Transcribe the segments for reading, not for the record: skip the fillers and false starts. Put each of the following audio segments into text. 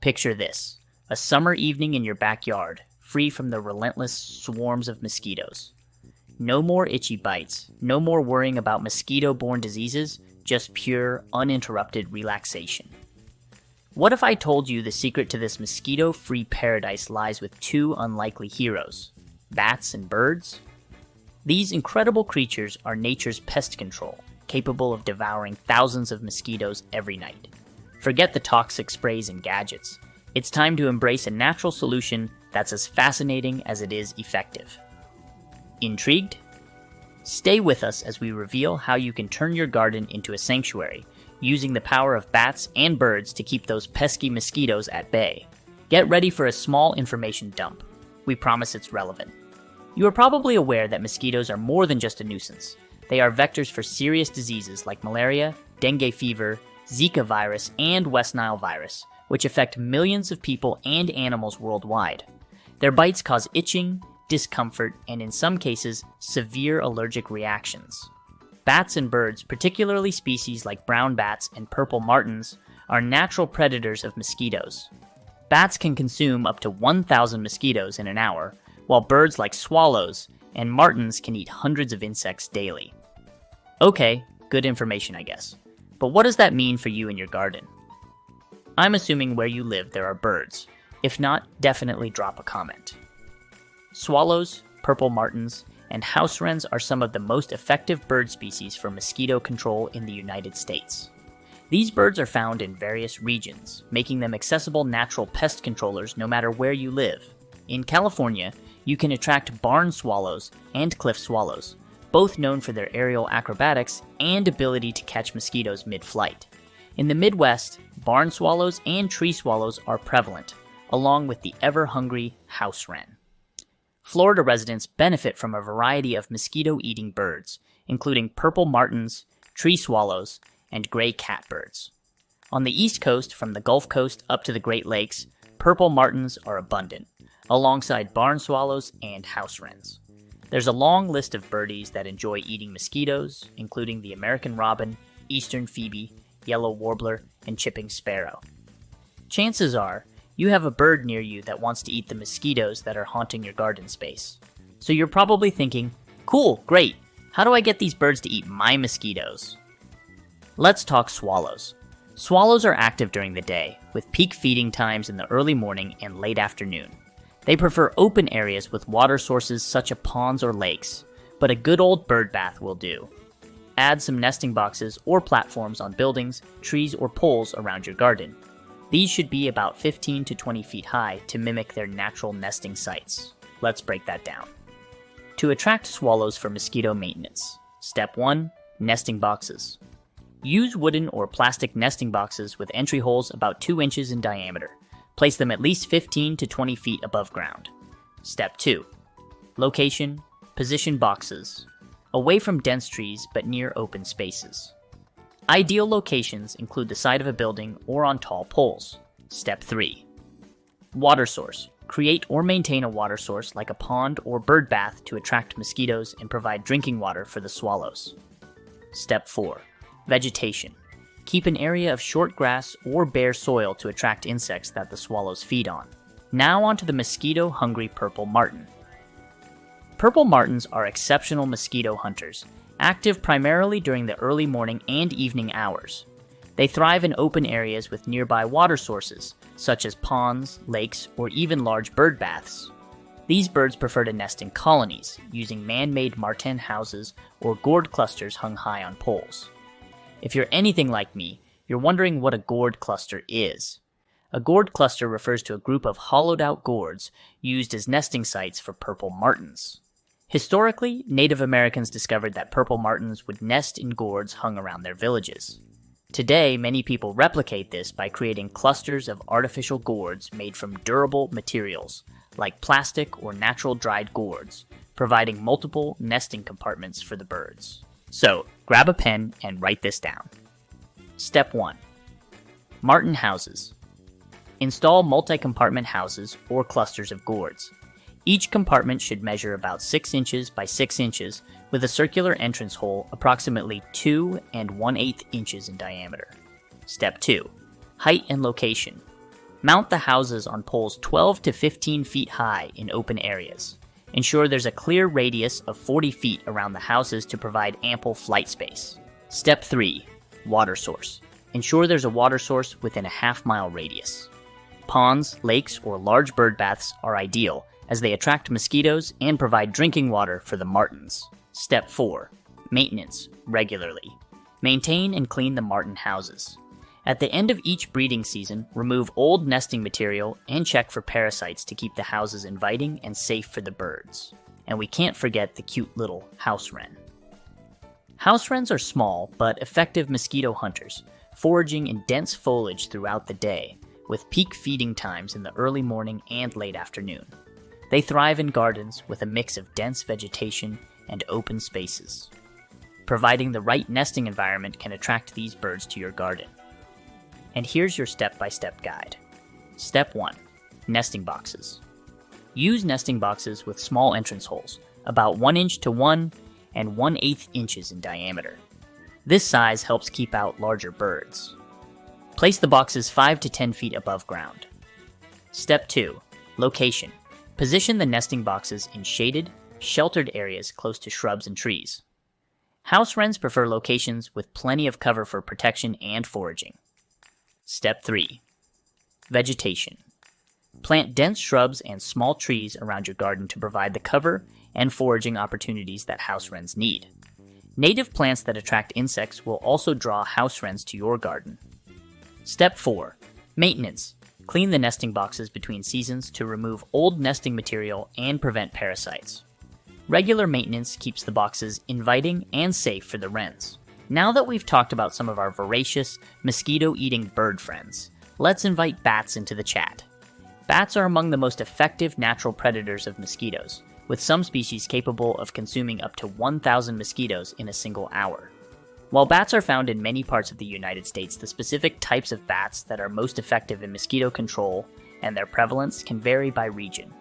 Picture this: a summer evening in your backyard, free from the relentless swarms of mosquitoes. No more itchy bites, no more worrying about mosquito-borne diseases, just pure, uninterrupted relaxation. What if I told you the secret to this mosquito-free paradise lies with two unlikely heroes, bats and birds? These incredible creatures are nature's pest control, capable of devouring thousands of mosquitoes every night. Forget the toxic sprays and gadgets. It's time to embrace a natural solution that's as fascinating as it is effective. Intrigued? Stay with us as we reveal how you can turn your garden into a sanctuary, using the power of bats and birds to keep those pesky mosquitoes at bay. Get ready for a small information dump. We promise it's relevant. You are probably aware that mosquitoes are more than just a nuisance. They are vectors for serious diseases like malaria, dengue fever, Zika virus, and West Nile virus, which affect millions of people and animals worldwide. Their bites cause itching, discomfort, and in some cases, severe allergic reactions. Bats and birds, particularly species like brown bats and purple martins, are natural predators of mosquitoes. Bats can consume up to 1,000 mosquitoes in an hour, while birds like swallows and martins can eat hundreds of insects daily. Okay, good information, I guess. But what does that mean for you and your garden? I'm assuming where you live there are birds. If not, definitely drop a comment. Swallows, purple martins, and house wrens are some of the most effective bird species for mosquito control in the United States. These birds are found in various regions, making them accessible natural pest controllers no matter where you live. In California, you can attract barn swallows and cliff swallows, both known for their aerial acrobatics and ability to catch mosquitoes mid-flight. In the Midwest, barn swallows and tree swallows are prevalent, along with the ever-hungry house wren. Florida residents benefit from a variety of mosquito-eating birds, including purple martins, tree swallows, and gray catbirds. On the East Coast, from the Gulf Coast up to the Great Lakes, purple martins are abundant, alongside barn swallows and house wrens. There's a long list of birdies that enjoy eating mosquitoes, including the American robin, eastern phoebe, yellow warbler, and chipping sparrow. Chances are, you have a bird near you that wants to eat the mosquitoes that are haunting your garden space. So you're probably thinking, cool, great, how do I get these birds to eat my mosquitoes? Let's talk swallows. Swallows are active during the day, with peak feeding times in the early morning and late afternoon. They prefer open areas with water sources such as ponds or lakes, but a good old bird bath will do. Add some nesting boxes or platforms on buildings, trees, or poles around your garden. These should be about 15 to 20 feet high to mimic their natural nesting sites. Let's break that down. To attract swallows for mosquito maintenance. Step 1. Nesting boxes. Use wooden or plastic nesting boxes with entry holes about 2 inches in diameter. Place them at least 15 to 20 feet above ground. Step 2. Location. Position boxes. Away from dense trees but near open spaces. Ideal locations include the side of a building or on tall poles. Step 3. Water source. Create or maintain a water source like a pond or bird bath to attract mosquitoes and provide drinking water for the swallows. Step 4. Vegetation. Keep an area of short grass or bare soil to attract insects that the swallows feed on. Now onto the mosquito-hungry purple martin. Purple martins are exceptional mosquito hunters, active primarily during the early morning and evening hours. They thrive in open areas with nearby water sources, such as ponds, lakes, or even large bird baths. These birds prefer to nest in colonies, using man-made marten houses or gourd clusters hung high on poles. If you're anything like me, you're wondering what a gourd cluster is. A gourd cluster refers to a group of hollowed-out gourds used as nesting sites for purple martins. Historically, Native Americans discovered that purple martins would nest in gourds hung around their villages. Today, many people replicate this by creating clusters of artificial gourds made from durable materials, like plastic or natural dried gourds, providing multiple nesting compartments for the birds. So, grab a pen and write this down. Step 1. Martin houses. Install multi-compartment houses or clusters of gourds. Each compartment should measure about 6 inches by 6 inches with a circular entrance hole approximately 2 1/8 inches in diameter. Step 2. Height and location. Mount the houses on poles 12 to 15 feet high in open areas. Ensure there's a clear radius of 40 feet around the houses to provide ample flight space. Step 3. Water source. Ensure there's a water source within a half-mile radius. Ponds, lakes, or large bird baths are ideal as they attract mosquitoes and provide drinking water for the martins. Step 4. Maintenance regularly. Maintain and clean the martin houses. At the end of each breeding season, remove old nesting material and check for parasites to keep the houses inviting and safe for the birds. And we can't forget the cute little house wren. House wrens are small but effective mosquito hunters, foraging in dense foliage throughout the day, with peak feeding times in the early morning and late afternoon. They thrive in gardens with a mix of dense vegetation and open spaces. Providing the right nesting environment can attract these birds to your garden. And here's your step-by-step guide. Step 1. Nesting boxes. Use nesting boxes with small entrance holes, about 1 inch to 1 and 1/8 inches in diameter. This size helps keep out larger birds. Place the boxes 5 to 10 feet above ground. Step 2. Location. Position the nesting boxes in shaded, sheltered areas close to shrubs and trees. House wrens prefer locations with plenty of cover for protection and foraging. Step 3. Vegetation. Plant dense shrubs and small trees around your garden to provide the cover and foraging opportunities that house wrens need. Native plants that attract insects will also draw house wrens to your garden. Step 4. Maintenance. Clean the nesting boxes between seasons to remove old nesting material and prevent parasites. Regular maintenance keeps the boxes inviting and safe for the wrens. Now that we've talked about some of our voracious, mosquito-eating bird friends, let's invite bats into the chat. Bats are among the most effective natural predators of mosquitoes, with some species capable of consuming up to 1,000 mosquitoes in a single hour. While bats are found in many parts of the United States, the specific types of bats that are most effective in mosquito control and their prevalence can vary by region.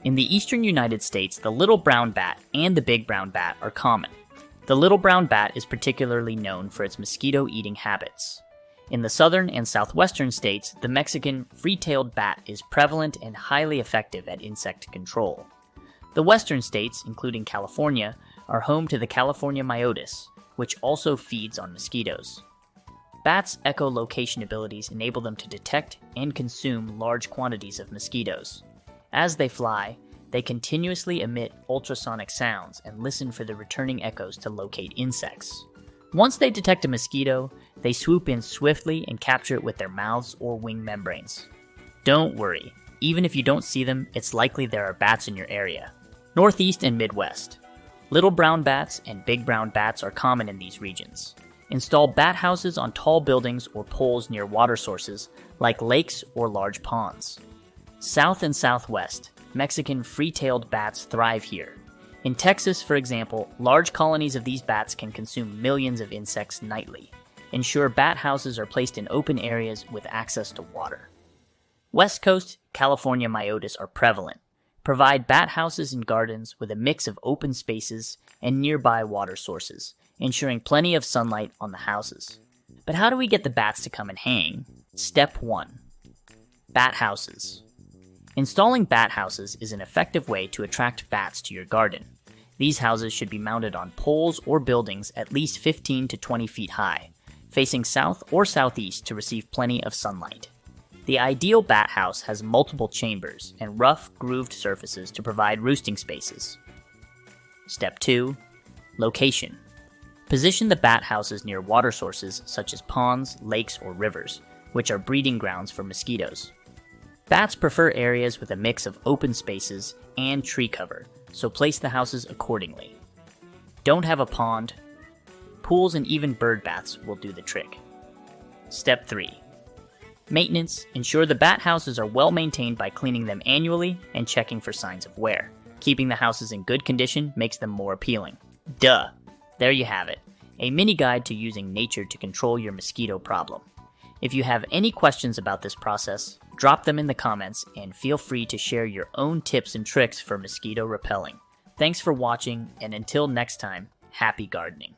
In the eastern United States, the little brown bat and the big brown bat are common. The little brown bat is particularly known for its mosquito-eating habits. In the southern and southwestern states, the Mexican free-tailed bat is prevalent and highly effective at insect control. The western states, including California, are home to the California myotis, which also feeds on mosquitoes. Bats' echolocation abilities enable them to detect and consume large quantities of mosquitoes. As they fly, they continuously emit ultrasonic sounds and listen for the returning echoes to locate insects. Once they detect a mosquito, they swoop in swiftly and capture it with their mouths or wing membranes. Don't worry, even if you don't see them, it's likely there are bats in your area. Northeast and Midwest. Little brown bats and big brown bats are common in these regions. Install bat houses on tall buildings or poles near water sources like lakes or large ponds. South and Southwest, Mexican free-tailed bats thrive here. In Texas, for example, large colonies of these bats can consume millions of insects nightly. Ensure bat houses are placed in open areas with access to water. West Coast, California myotis are prevalent. Provide bat houses in gardens with a mix of open spaces and nearby water sources, ensuring plenty of sunlight on the houses. But how do we get the bats to come and hang? Step 1. Bat houses. Installing bat houses is an effective way to attract bats to your garden. These houses should be mounted on poles or buildings at least 15 to 20 feet high, facing south or southeast to receive plenty of sunlight. The ideal bat house has multiple chambers and rough, grooved surfaces to provide roosting spaces. Step 2. Location. Position the bat houses near water sources such as ponds, lakes, or rivers, which are breeding grounds for mosquitoes. Bats prefer areas with a mix of open spaces and tree cover, so place the houses accordingly. Don't have a pond? Pools and even bird baths will do the trick. Step 3. Maintenance. Ensure the bat houses are well maintained by cleaning them annually and checking for signs of wear. Keeping the houses in good condition makes them more appealing. Duh! There you have it. A mini guide to using nature to control your mosquito problem. If you have any questions about this process, drop them in the comments and feel free to share your own tips and tricks for mosquito repelling. Thanks for watching, and until next time, happy gardening.